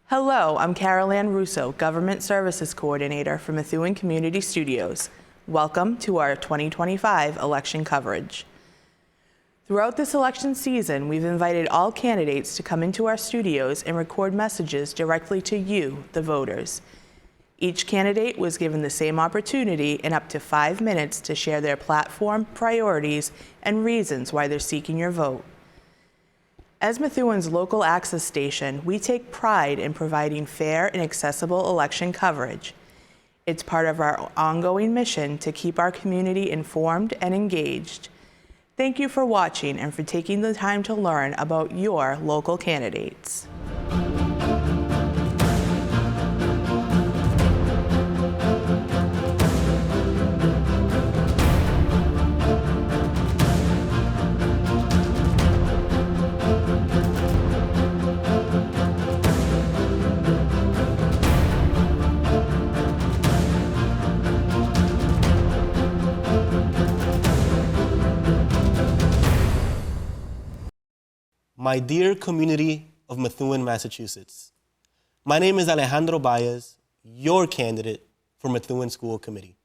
Hello, I'm Carol Ann Russo, Government Services Coordinator for Methuen Community Studios. Welcome to our 2025 election coverage. Throughout this election season, we've invited all candidates to come into our studios and record messages directly to you, the voters. Each candidate was given the same opportunity in up to 5 minutes to share their platform, priorities, and reasons why they're seeking your vote. As Methuen's local access station, we take pride in providing fair and accessible election coverage. It's part of our ongoing mission to keep our community informed and engaged. Thank you for watching and for taking the time to learn about your local candidates. My dear community of Methuen, Massachusetts, my name is Alejandro Baez, your candidate for Methuen School Committee.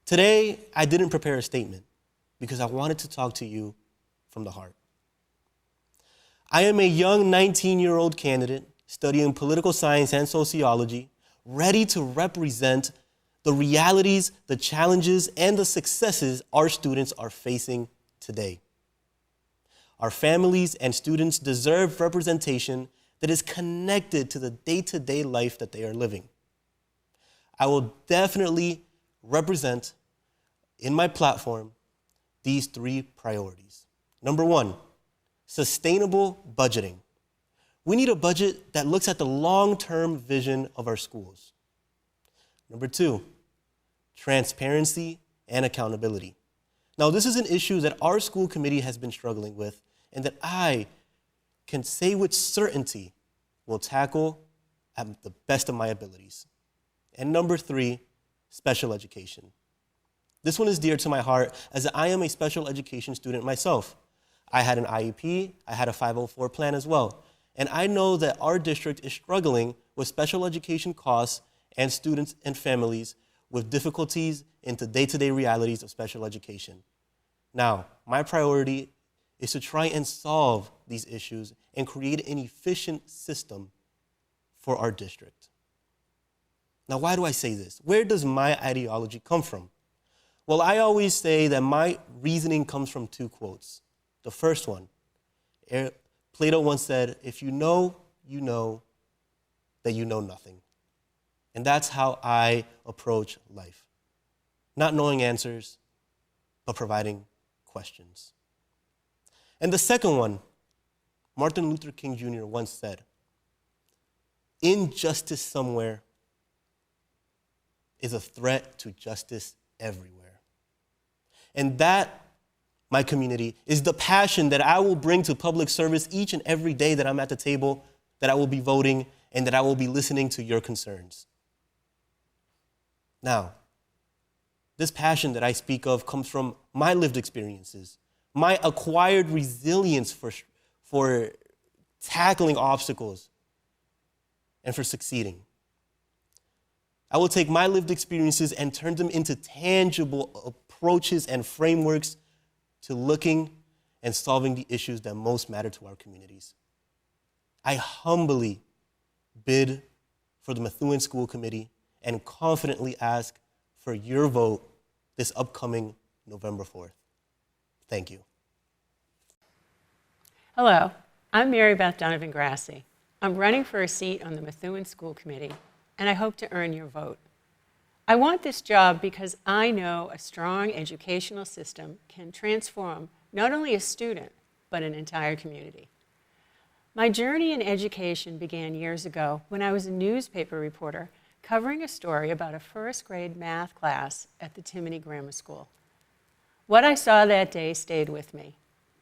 Today, I didn't prepare a statement because I wanted to talk to you from the heart. I am a young 19-year-old candidate studying political science and sociology, ready to represent the realities, the challenges, and the successes our students are facing today. Our families and students deserve representation that is connected to the day-to-day life that they are living. I will definitely represent in my platform these 3 priorities. Number 1, sustainable budgeting. We need a budget that looks at the long-term vision of our schools. Number 2, transparency and accountability. Now, this is an issue that our school committee has been struggling with and that I can say with certainty will tackle at the best of my abilities. And number 3, special education. This one is dear to my heart as I am a special education student myself. I had an IEP, I had a 504 plan as well. And I know that our district is struggling with special education costs and students and families with difficulties in the day-to-day realities of special education. Now, my priority is to try and solve these issues and create an efficient system for our district. Now, why do I say this? Where does my ideology come from? Well, I always say that my reasoning comes from 2 quotes. The first one, Plato once said, if you know that you know nothing. And that's how I approach life. Not knowing answers, but providing questions. And the second one, Martin Luther King Jr. once said, injustice somewhere is a threat to justice everywhere. And that, my community, is the passion that I will bring to public service each and every day that I'm at the table, that I will be voting, and that I will be listening to your concerns. Now, this passion that I speak of comes from my lived experiences, my acquired resilience for tackling obstacles and for succeeding. I will take my lived experiences and turn them into tangible approaches and frameworks to looking and solving the issues that most matter to our communities. I humbly bid for the Methuen School Committee and confidently ask for your vote this upcoming November 4th. Thank you. Hello, I'm Mary Beth Donovan Grassi. I'm running for a seat on the Methuen School Committee, and I hope to earn your vote. I want this job because I know a strong educational system can transform not only a student, but an entire community. My journey in education began years ago when I was a newspaper reporter covering a story about a first-grade math class at the Timony Grammar School. What I saw that day stayed with me.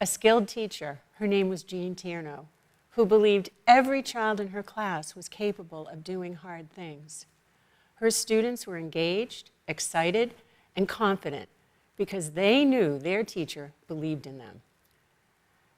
A skilled teacher, her name was Jean Tierno, who believed every child in her class was capable of doing hard things. Her students were engaged, excited, and confident because they knew their teacher believed in them.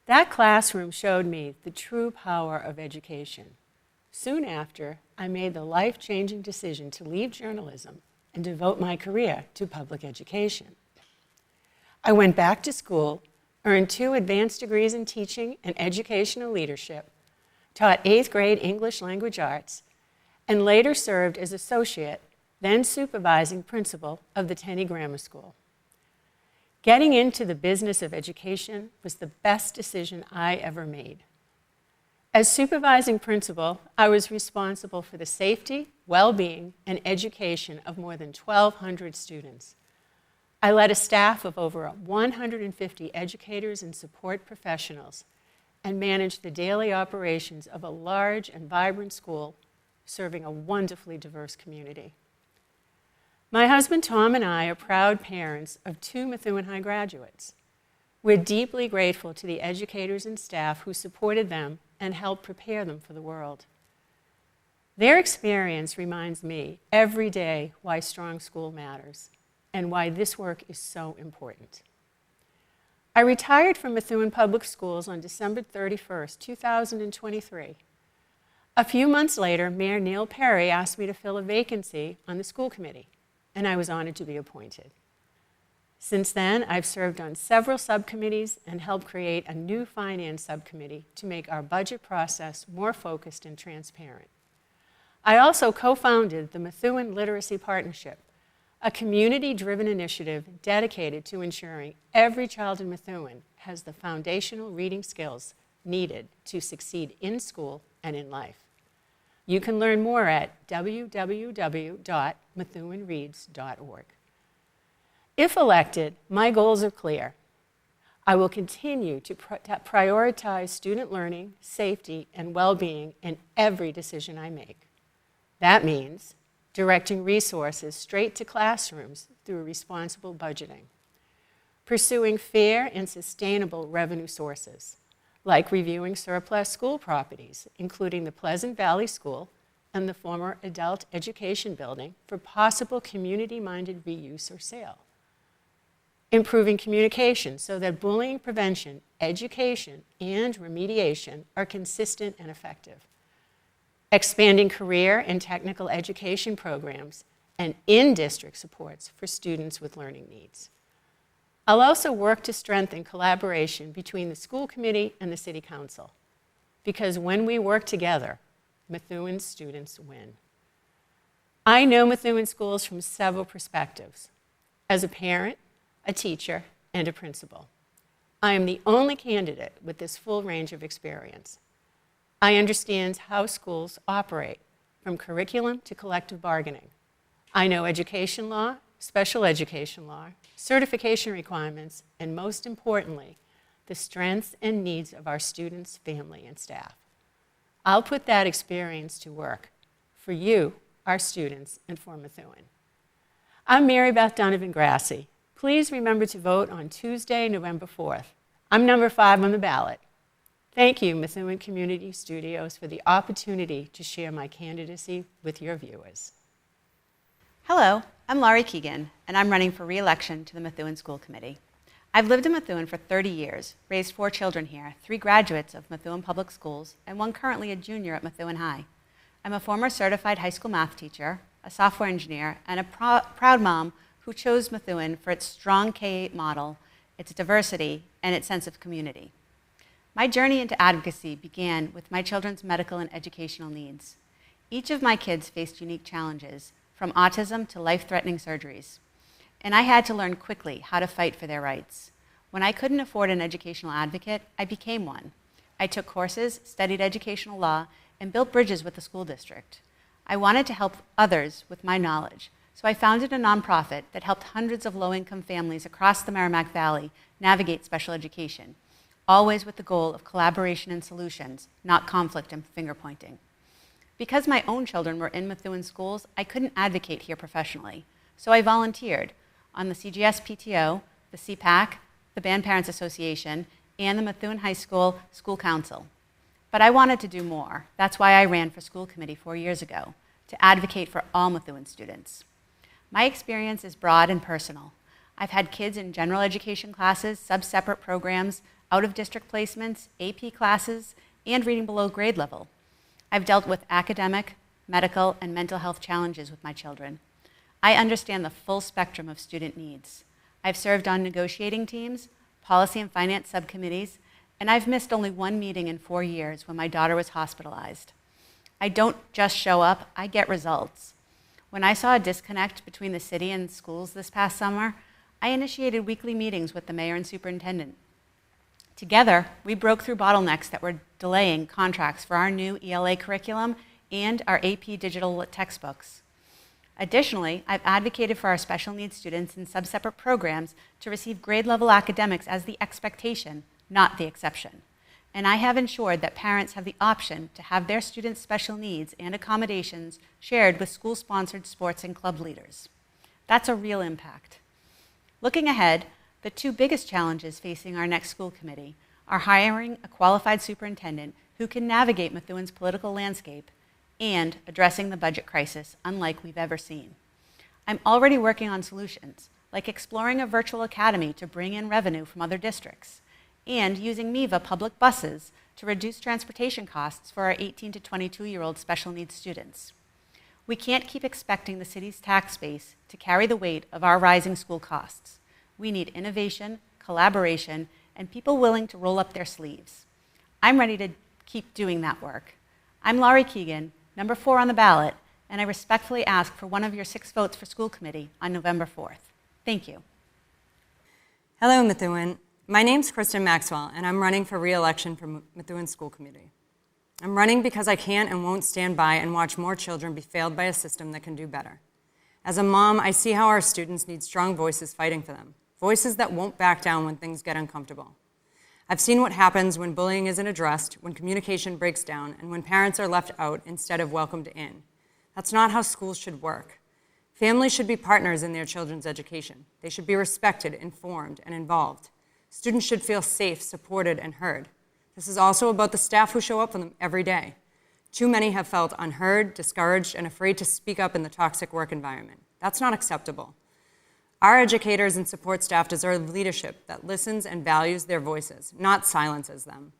That classroom showed me the true power of education. Soon after, I made the life-changing decision to leave journalism and devote my career to public education. I went back to school, earned 2 advanced degrees in teaching and educational leadership, taught 8th grade English language arts, and later served as associate, then supervising principal of the Tenney Grammar School. Getting into the business of education was the best decision I ever made. As supervising principal, I was responsible for the safety, well-being, and education of more than 1,200 students. I led a staff of over 150 educators and support professionals and managed the daily operations of a large and vibrant school serving a wonderfully diverse community. My husband Tom and I are proud parents of 2 Methuen High graduates. We're deeply grateful to the educators and staff who supported them and helped prepare them for the world. Their experience reminds me every day why strong school matters and why this work is so important. I retired from Methuen Public Schools on December 31st, 2023. A few months later, Mayor Neil Perry asked me to fill a vacancy on the school committee, and I was honored to be appointed. Since then, I've served on several subcommittees and helped create a new finance subcommittee to make our budget process more focused and transparent. I also co-founded the Methuen Literacy Partnership, a community-driven initiative dedicated to ensuring every child in Methuen has the foundational reading skills needed to succeed in school and in life. You can learn more at www.methuenreads.org. If elected, my goals are clear. I will continue to prioritize student learning, safety, and well-being in every decision I make. That means directing resources straight to classrooms through responsible budgeting, pursuing fair and sustainable revenue sources, like reviewing surplus school properties, including the Pleasant Valley School and the former Adult Education Building for possible community-minded reuse or sale. Improving communication so that bullying prevention, education, and remediation are consistent and effective. Expanding career and technical education programs and in-district supports for students with learning needs. I'll also work to strengthen collaboration between the school committee and the city council, because when we work together, Methuen students win. I know Methuen schools from several perspectives. As a parent, a teacher, and a principal. I am the only candidate with this full range of experience. I understand how schools operate, from curriculum to collective bargaining. I know education law, special education law, certification requirements, and most importantly, the strengths and needs of our students, family, and staff. I'll put that experience to work for you, our students, and for Methuen. I'm Mary Beth Donovan Grassi. Please remember to vote on Tuesday, November 4th. I'm number 5 on the ballot. Thank you, Methuen Community Studios, for the opportunity to share my candidacy with your viewers. Hello, I'm Laurie Keegan, and I'm running for re-election to the Methuen School Committee. I've lived in Methuen for 30 years, raised 4 children here, 3 graduates of Methuen Public Schools, and 1 currently a junior at Methuen High. I'm a former certified high school math teacher, a software engineer, and a proud mom who chose Methuen for its strong K-8 model, its diversity, and its sense of community. My journey into advocacy began with my children's medical and educational needs. Each of my kids faced unique challenges, from autism to life-threatening surgeries. And I had to learn quickly how to fight for their rights. When I couldn't afford an educational advocate, I became one. I took courses, studied educational law, and built bridges with the school district. I wanted to help others with my knowledge, so I founded a nonprofit that helped hundreds of low-income families across the Merrimack Valley navigate special education, always with the goal of collaboration and solutions, not conflict and finger-pointing. Because my own children were in Methuen schools, I couldn't advocate here professionally, so I volunteered on the CGS PTO, the CPAC, the Band Parents Association, and the Methuen High School School Council. But I wanted to do more. That's why I ran for school committee 4 years ago, to advocate for all Methuen students. My experience is broad and personal. I've had kids in general education classes, sub-separate programs, out-of-district placements, AP classes, and reading below grade level. I've dealt with academic, medical, and mental health challenges with my children. I understand the full spectrum of student needs. I've served on negotiating teams, policy and finance subcommittees, and I've missed only one meeting in 4 years when my daughter was hospitalized. I don't just show up, I get results. When I saw a disconnect between the city and schools this past summer, I initiated weekly meetings with the mayor and superintendent. Together, we broke through bottlenecks that were delaying contracts for our new ELA curriculum and our AP digital textbooks. Additionally, I've advocated for our special needs students in sub-separate programs to receive grade-level academics as the expectation, not the exception. And I have ensured that parents have the option to have their students' special needs and accommodations shared with school-sponsored sports and club leaders. That's a real impact. Looking ahead, the 2 biggest challenges facing our next school committee are hiring a qualified superintendent who can navigate Methuen's political landscape and addressing the budget crisis unlike we've ever seen. I'm already working on solutions, like exploring a virtual academy to bring in revenue from other districts, and using MEVA public buses to reduce transportation costs for our 18 to 22-year-old special needs students. We can't keep expecting the city's tax base to carry the weight of our rising school costs. We need innovation, collaboration, and people willing to roll up their sleeves. I'm ready to keep doing that work. I'm Laurie Keegan, number 4 on the ballot, and I respectfully ask for one of your 6 votes for school committee on November 4th. Thank you. Hello, Methuen. My name's Kristen Maxwell, and I'm running for re-election for Methuen School Committee. I'm running because I can't and won't stand by and watch more children be failed by a system that can do better. As a mom, I see how our students need strong voices fighting for them, voices that won't back down when things get uncomfortable. I've seen what happens when bullying isn't addressed, when communication breaks down, and when parents are left out instead of welcomed in. That's not how schools should work. Families should be partners in their children's education. They should be respected, informed, and involved. Students should feel safe, supported, and heard. This is also about the staff who show up for them every day. Too many have felt unheard, discouraged, and afraid to speak up in the toxic work environment. That's not acceptable. Our educators and support staff deserve leadership that listens and values their voices, not silences them.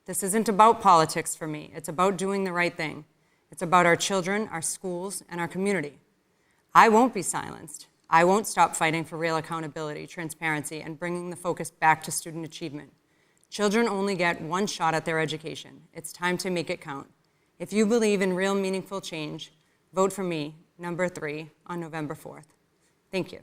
This isn't about politics for me. It's about doing the right thing. It's about our children, our schools, and our community. I won't be silenced. I won't stop fighting for real accountability, transparency, and bringing the focus back to student achievement. Children only get one shot at their education. It's time to make it count. If you believe in real, meaningful change, vote for me, number 3, on November 4th. Thank you.